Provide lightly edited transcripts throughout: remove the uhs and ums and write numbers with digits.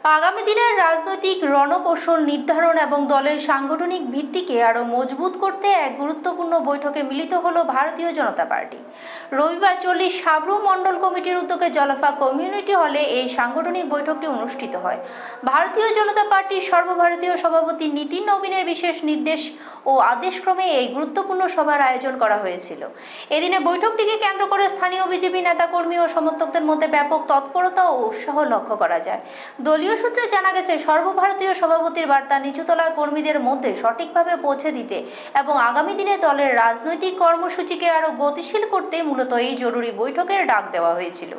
আগামী দিনের রাজনৈতিক রণকৌশল নির্ধারণ এবং দলের সাংগঠনিক ভিত্তিকে আরও মজবুত করতে এক গুরুত্বপূর্ণ বৈঠকে মিলিত হলো ভারতীয় জনতা পার্টি। রবিবার 40 সাবরুম মণ্ডল কমিটির উদ্যোগে জলফা কমিউনিটি হলে এই সাংগঠনিক বৈঠকটি অনুষ্ঠিত হয়। ভারতীয় জনতা পার্টির সর্বভারতীয় সভাপতি নীতিন নবীনের বিশেষ নির্দেশ ও আদেশক্রমে এই গুরুত্বপূর্ণ সভার আয়োজন করা হয়েছিল। এদিনে বৈঠকটিকে কেন্দ্র করে স্থানীয় বিজেপি নেতাকর্মী ও সমর্থকদের মধ্যে ব্যাপক তৎপরতা ও উৎসাহ লক্ষ্য করা যায়। দলীয় সূত্রে জানা গেছে, সর্বভারতীয় সভাপতির বার্তা নিচুতলার কর্মীদের মধ্যে সঠিকভাবে পৌঁছে দিতে এবং আগামী দিনে দলের রাজনৈতিক কর্মসূচিকে আরও গতিশীল করতে মূলত এই জরুরি বৈঠকের ডাক দেওয়া হয়েছিল।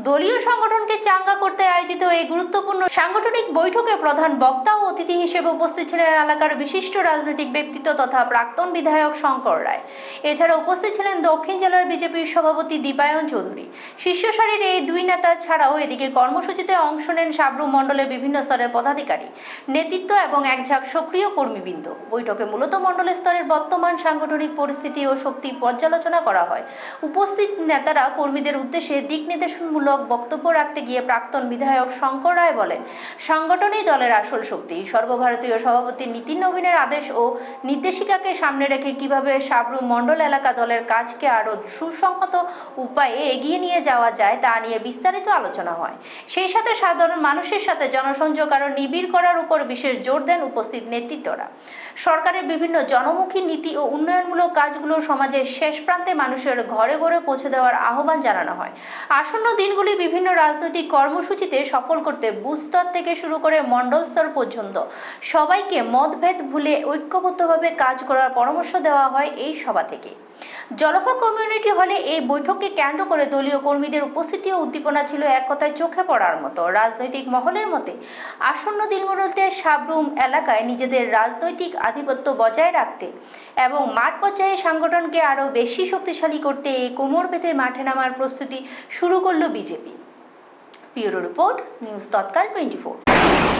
দলীয় সংগঠনকে চাঙ্গা করতে আয়োজিত এই গুরুত্বপূর্ণ সাংগঠনিক বৈঠকে প্রধান বক্তা ও অতিথি হিসেবে উপস্থিত ছিলেন এলাকার বিশিষ্ট রাজনৈতিক ব্যক্তিত্ব তথা প্রাক্তন বিধায়ক শঙ্কর রায়। এছাড়া উপস্থিত ছিলেন দক্ষিণ জেলার বিজেপির সভাপতি দীপায়ন চৌধুরী। শীর্ষ সারির এই দুই নেতা ছাড়াও এদিকে কর্মসূচিতে অংশ নেন সাবরুম মণ্ডলের বিভিন্ন স্তরের পদাধিকারী, নেতৃত্ব এবং একঝাঁক সক্রিয় কর্মীবৃন্দ। বৈঠকে মূলত মণ্ডল স্তরের বর্তমান সাংগঠনিক পরিস্থিতি ও শক্তি পর্যালোচনা করা হয়। উপস্থিত নেতারা কর্মীদের উদ্দেশ্যে দিক নির্দেশনমূলক বক্তব্য রাখতে গিয়ে প্রাক্তন বিধায়ক শঙ্কর রায় বলেন, সংগঠনই দলের আসল শক্তি। সর্বভারতীয় সভাপতি নীতিন নবীনের আদেশ ও নির্দেশিকাকে সামনে রেখে কিভাবে সাবরুম মণ্ডল এলাকা দলের কাজকে আরও সুসংহত উপায়ে এগিয়ে নিয়ে যাওয়া যায় তা নিয়ে বিস্তারিত আলোচনা হয়। সেই সাথে সাধারণ মানুষের সাথে জনসংযোগ আরও নিবিড় করার উপর বিশেষ জোর দেন উপস্থিত নেতৃত্বরা। সরকারের বিভিন্ন জনমুখী নীতি ও উন্নয়নমূলক কাজগুলো সমাজের শেষ প্রান্তে মানুষের ঘরে ঘরে পৌঁছে দেওয়ার আহ্বান জানানো হয়। আসন্ন দিনগুলি বিভিন্ন রাজনৈতিক কর্মসূচিতে সফল করতে বুথ স্তর থেকে শুরু করে মণ্ডল স্তর পর্যন্ত সবাইকে মতভেদ ভুলে ঐক্যবদ্ধভাবে কাজ করার পরামর্শ দেওয়া হয় এই সভা থেকে। জলফা কমিউনিটি হলে এই বৈঠককে কেন্দ্র করে দলীয় কর্মীদের উপস্থিতি ও উদ্দীপনা ছিল এক কথায় চোখে পড়ার মতো। রাজনৈতিক মহলের মতে আসন্ন দিনগুলোতে সাবরুম এলাকায় নিজেদের রাজনৈতিক আধিপত্য বজায় রাখতে এবং মাঠ পর্যায়ে সংগঠনকে আরও বেশি শক্তিশালী করতে এই কোমর বেঁধে মাঠে নামার প্রস্তুতি শুরু করল বিজেপি। ব্যুরো রিপোর্ট, নিউজ তৎকাল 24।